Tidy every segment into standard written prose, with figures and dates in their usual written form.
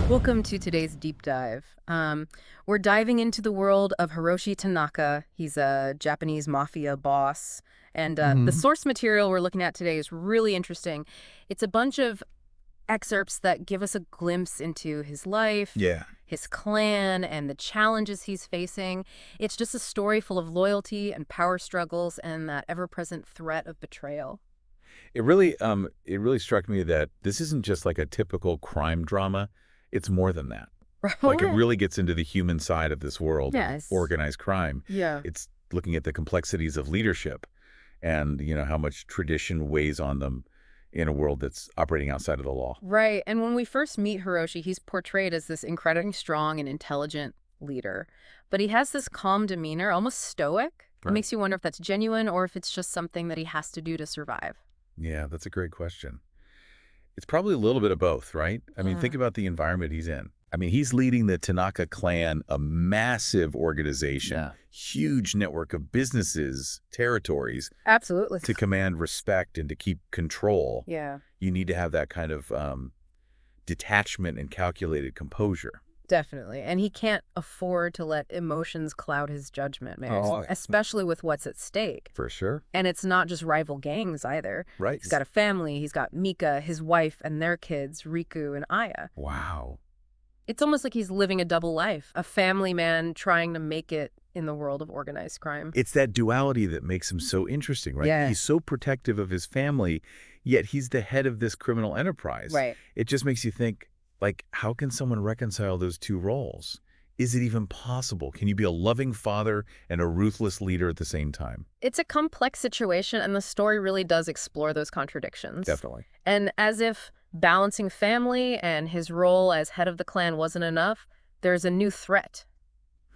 Welcome to today's deep dive. We're diving into the world of Hiroshi Tanaka. He's a Japanese mafia boss. And the Hmm. source material we're looking at today is really interesting. It's a bunch of excerpts that give us a glimpse into his life, Yeah. his clan, and the challenges he's facing. It's just a story full of loyalty and power struggles and that ever-present threat of betrayal. It really struck me that this isn't just like a typical crime drama. It's more than that. Like it Right? really gets into the human side of this world of Yes. organized crime. Yeah. It's looking at the complexities of leadership and, how much tradition weighs on them in a world that's operating outside of the law. Right. And when we first meet Hiroshi, he's portrayed as this incredibly strong and intelligent leader. But he has this calm demeanor, almost stoic. It Right. makes you wonder if that's genuine or if it's just something that he has to do to survive. Yeah, that's a great question. It's probably a little bit of both, right? I mean, think Yeah. about the environment he's in. I mean, he's leading the Tanaka clan, a massive organization, Yeah. huge network of businesses, territories. Absolutely. To command respect and to keep control, Yeah, you need to have that kind of detachment and calculated composure. definitely. And he can't afford to let emotions cloud his judgment, Oh, especially with what's at stake. for sure. And it's not just rival gangs either. Right. He's got a family. He's got Mika, his wife, and their kids, Riku and Aya. Wow. It's almost like he's living a double life, a family man trying to make it in the world of organized crime. It's that duality that makes him so interesting, right? Yeah. He's so protective of his family, yet he's the head of this criminal enterprise. Right. It just makes you think, like, how can someone reconcile those two roles? Is it even possible? Can you be a loving father and a ruthless leader at the same time? It's a complex situation, and the story really does explore those contradictions. Definitely. And as if balancing family and his role as head of the clan wasn't enough, there's a new threat.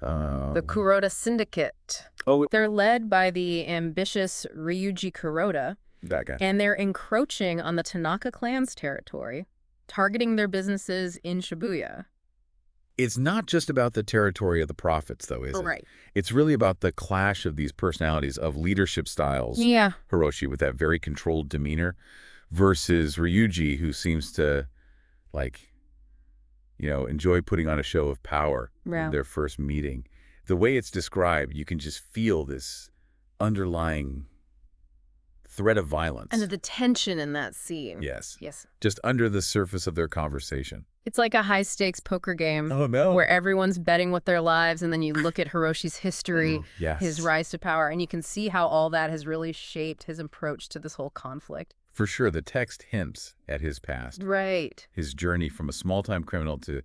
The Kuroda Syndicate. Oh, They're led by the ambitious Ryuji Kuroda, that guy. and they're encroaching on the Tanaka clan's territory, targeting their businesses in Shibuya. It's not just about the territory of the prophets, though, is it? Right. It's really about the clash of these personalities, of leadership styles. Yeah. Hiroshi with that very controlled demeanor versus Ryuji, who seems to, like, enjoy putting on a show of power Yeah. in their first meeting. The way it's described, you can just feel this underlying threat of violence. And the tension in that scene. Yes. Yes. Just under the surface of their conversation. It's like a high-stakes poker game no. where everyone's betting with their lives, and then you look at Hiroshi's history, Yes. his rise to power, and you can see how all that has really shaped his approach to this whole conflict. For sure, the text hints at his past. Right. His journey from a small-time criminal to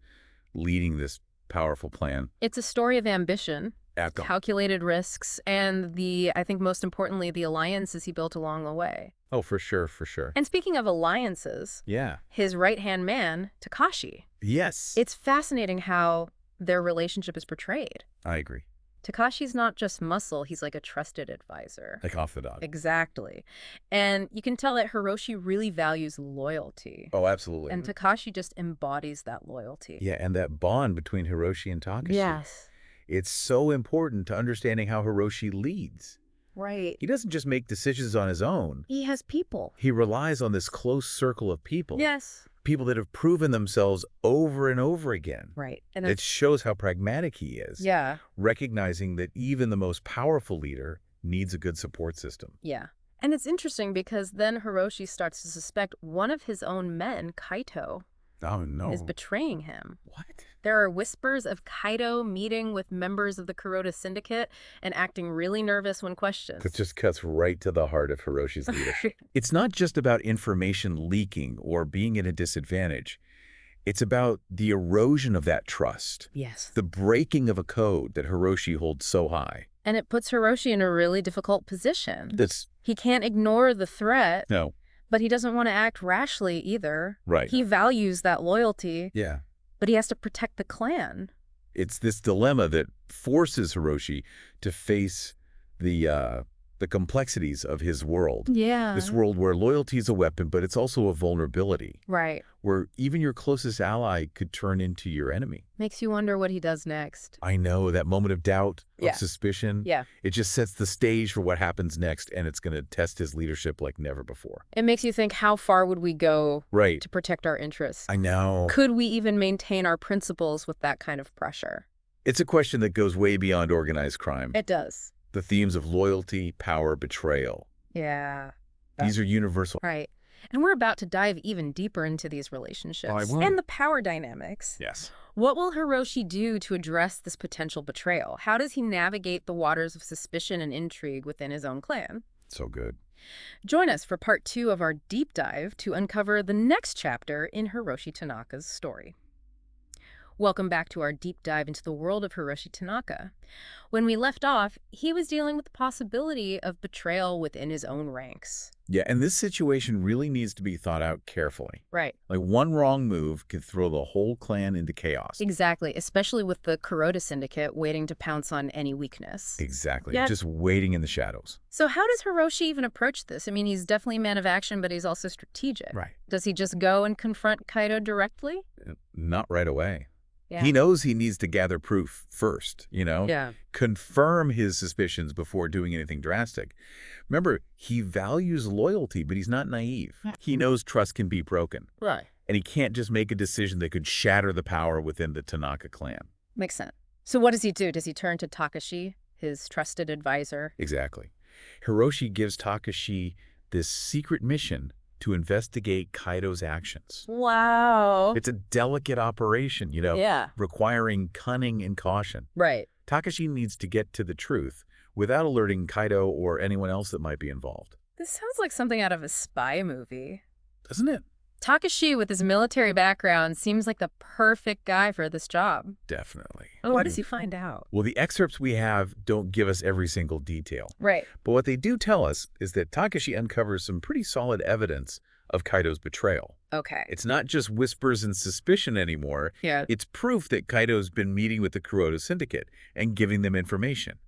leading this powerful plan. It's a story of ambition, calculated risks, and I think most importantly, the alliances he built along the way. Oh, for sure, for sure. And speaking of alliances, Yeah. his right-hand man, Takashi. Yes. It's fascinating how their relationship is portrayed. I agree. Takashi's not just muscle, he's like a trusted advisor. Like off the dog. Exactly. And you can tell that Hiroshi really values loyalty. Oh, absolutely. And Takashi just embodies that loyalty. Yeah, and that bond between Hiroshi and Takashi. Yes. It's so important to understanding how Hiroshi leads. Right. He doesn't just make decisions on his own. He has people. He relies on this close circle of people. Yes. People that have proven themselves over and over again. Right. And It shows how pragmatic he is. yeah. Recognizing that even the most powerful leader needs a good support system. Yeah. And it's interesting because then Hiroshi starts to suspect one of his own men, Kaito, Oh, no. is betraying him. What? There are whispers of Kaito meeting with members of the Kuroda Syndicate and acting really nervous when questioned. That just cuts right to the heart of Hiroshi's leadership. It's not just about information leaking or being at a disadvantage. It's about the erosion of that trust, Yes. the breaking of a code that Hiroshi holds so high. And it puts Hiroshi in a really difficult position. That's, He can't ignore the threat, no, but he doesn't want to act rashly either. right. He values that loyalty, Yeah. but he has to protect the clan. It's this dilemma that forces Hiroshi to face the the complexities of his world. Yeah. This world where loyalty is a weapon, but it's also a vulnerability. Right. Where even your closest ally could turn into your enemy. Makes you wonder what he does next. I know, that moment of doubt, Yeah. of suspicion. Yeah. It just sets the stage for what happens next, and it's going to test his leadership like never before. It makes you think, how far would we go Right. to protect our interests? I know. Could we even maintain our principles with that kind of pressure? It's a question that goes way beyond organized crime. It does. The themes of loyalty, power, betrayal. Yeah. These are universal. Right. And we're about to dive even deeper into these relationships and the power dynamics. Yes. What will Hiroshi do to address this potential betrayal? How does he navigate the waters of suspicion and intrigue within his own clan? So good. Join us for part 2 of our deep dive to uncover the next chapter in Hiroshi Tanaka's story. Welcome back to our deep dive into the world of Hiroshi Tanaka. When we left off, he was dealing with the possibility of betrayal within his own ranks. Yeah, and this situation really needs to be thought out carefully. Right. Like one wrong move could throw the whole clan into chaos. Exactly, especially with the Kuroda Syndicate waiting to pounce on any weakness. Exactly. Yeah. Just waiting in the shadows. So how does Hiroshi even approach this? I mean, he's definitely a man of action, but he's also strategic. Right. Does he just go and confront Kaido directly? Not right away. Yeah. He knows he needs to gather proof first, Yeah. confirm his suspicions before doing anything drastic. Remember, he values loyalty, but he's not naive. He knows trust can be broken, Right. and he can't just make a decision that could shatter the power within the Tanaka clan. Makes sense. So what does he do? Does he turn to Takashi, his trusted advisor? Exactly. Hiroshi gives Takashi this secret mission to investigate Kaido's actions. Wow. It's a delicate operation, Yeah. requiring cunning and caution. Right. Takashi needs to get to the truth without alerting Kaido or anyone else that might be involved. This sounds like something out of a spy movie. Doesn't it? Takashi, with his military background, seems like the perfect guy for this job. Definitely. What does he find out? Well, the excerpts we have don't give us every single detail. Right. But what they do tell us is that Takashi uncovers some pretty solid evidence of Kaido's betrayal. Okay. It's not just whispers and suspicion anymore. Yeah. It's proof that Kaido's been meeting with the Kuroda Syndicate and giving them information.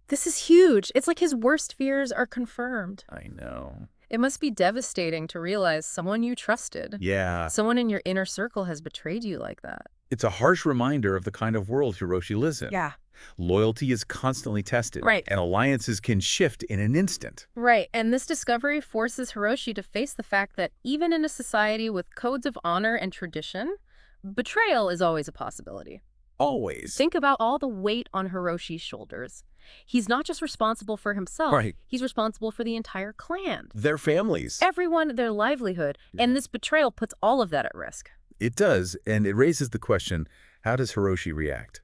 This is huge. It's like his worst fears are confirmed. I know. It must be devastating to realize someone you trusted, Yeah. someone in your inner circle has betrayed you like that. It's a harsh reminder of the kind of world Hiroshi lives in. Yeah. Loyalty is constantly tested. Right. And alliances can shift in an instant. Right, and this discovery forces Hiroshi to face the fact that even in a society with codes of honor and tradition, betrayal is always a possibility. Always. Think about all the weight on Hiroshi's shoulders. He's not just responsible for himself, Right. he's responsible for the entire clan. Their families. Everyone, their livelihood, and this betrayal puts all of that at risk. It does, and it raises the question, how does Hiroshi react?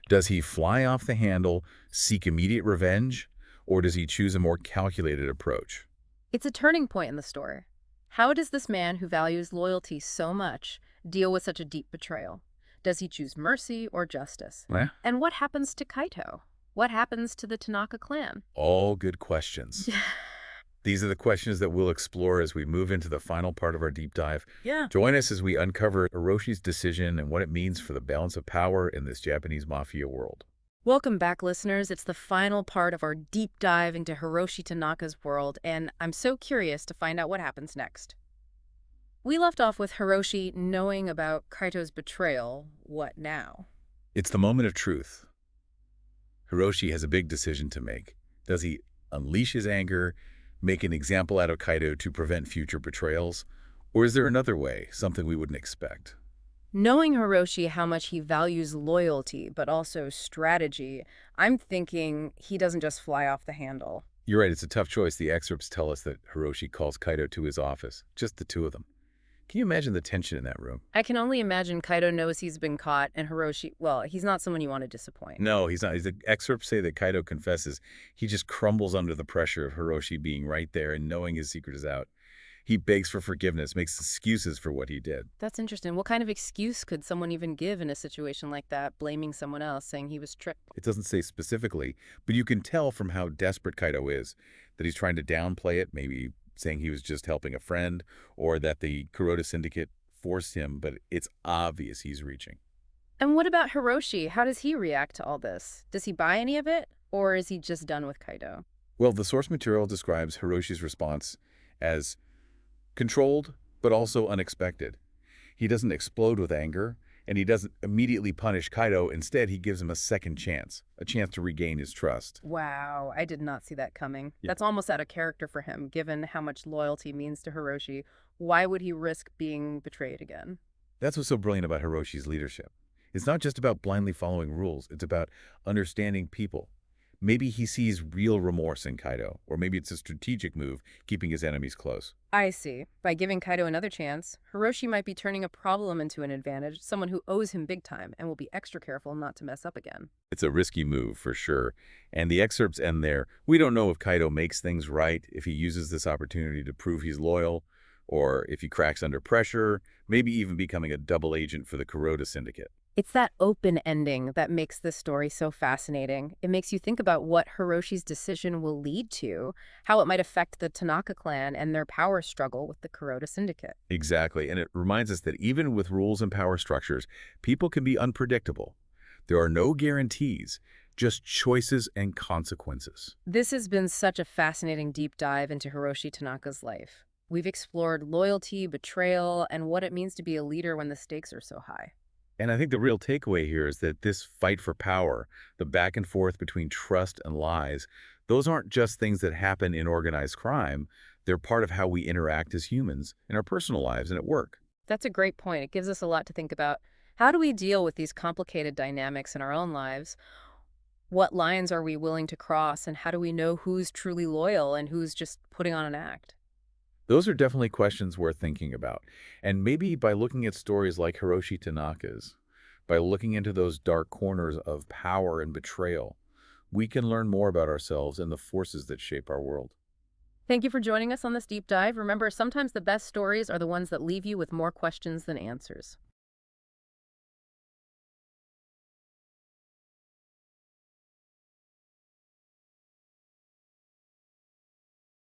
Does he fly off the handle, seek immediate revenge, or does he choose a more calculated approach? It's a turning point in the story. How does this man who values loyalty so much deal with such a deep betrayal? Does he choose mercy or justice? And what happens to Kaito? What happens to the Tanaka clan? All good questions. These are the questions that we'll explore as we move into the final part of our deep dive. Yeah. Join us as we uncover Hiroshi's decision and what it means for the balance of power in this Japanese mafia world. Welcome back, listeners. It's the final part of our deep dive into Hiroshi Tanaka's world, and I'm so curious to find out what happens next. We left off with Hiroshi knowing about Kaito's betrayal. What now? It's the moment of truth. Hiroshi has a big decision to make. Does he unleash his anger, make an example out of Kaido to prevent future betrayals? Or is there another way, something we wouldn't expect? Knowing Hiroshi how much he values loyalty, but also strategy, I'm thinking he doesn't just fly off the handle. You're right, it's a tough choice. The excerpts tell us that Hiroshi calls Kaido to his office, just the two of them. Can you imagine the tension in that room? I can only imagine Kaido knows he's been caught, and Hiroshi, well, he's not someone you want to disappoint. No, he's not. The excerpts say that Kaido confesses. He just crumbles under the pressure of Hiroshi being right there and knowing his secret is out. He begs for forgiveness, makes excuses for what he did. That's interesting. What kind of excuse could someone even give in a situation like that, blaming someone else, saying he was tricked? It doesn't say specifically, but you can tell from how desperate Kaido is that he's trying to downplay it, maybe saying he was just helping a friend, or that the Kuroda Syndicate forced him, but it's obvious he's reaching. And what about Hiroshi? How does he react to all this? Does he buy any of it, or is he just done with Kaido? Well, the source material describes Hiroshi's response as controlled, but also unexpected. He doesn't explode with anger, and he doesn't immediately punish Kaido. Instead, he gives him a second chance, a chance to regain his trust. Wow, I did not see that coming. Yeah. That's almost out of character for him, given how much loyalty means to Hiroshi. Why would he risk being betrayed again? That's what's so brilliant about Hiroshi's leadership. It's not just about blindly following rules, it's about understanding people. Maybe he sees real remorse in Kaido, or maybe it's a strategic move, keeping his enemies close. I see. By giving Kaido another chance, Hiroshi might be turning a problem into an advantage, someone who owes him big time and will be extra careful not to mess up again. It's a risky move, for sure. And the excerpts end there. We don't know if Kaido makes things right, if he uses this opportunity to prove he's loyal, or if he cracks under pressure, maybe even becoming a double agent for the Kuroda Syndicate. It's that open ending that makes this story so fascinating. It makes you think about what Hiroshi's decision will lead to, how it might affect the Tanaka clan and their power struggle with the Kuroda Syndicate. Exactly, and it reminds us that even with rules and power structures, people can be unpredictable. There are no guarantees, just choices and consequences. This has been such a fascinating deep dive into Hiroshi Tanaka's life. We've explored loyalty, betrayal, and what it means to be a leader when the stakes are so high. And I think the real takeaway here is that this fight for power, the back and forth between trust and lies, those aren't just things that happen in organized crime. They're part of how we interact as humans in our personal lives and at work. That's a great point. It gives us a lot to think about. How do we deal with these complicated dynamics in our own lives? What lines are we willing to cross, and how do we know who's truly loyal and who's just putting on an act? Those are definitely questions worth thinking about. And maybe by looking at stories like Hiroshi Tanaka's, by looking into those dark corners of power and betrayal, we can learn more about ourselves and the forces that shape our world. Thank you for joining us on this deep dive. Remember, sometimes the best stories are the ones that leave you with more questions than answers.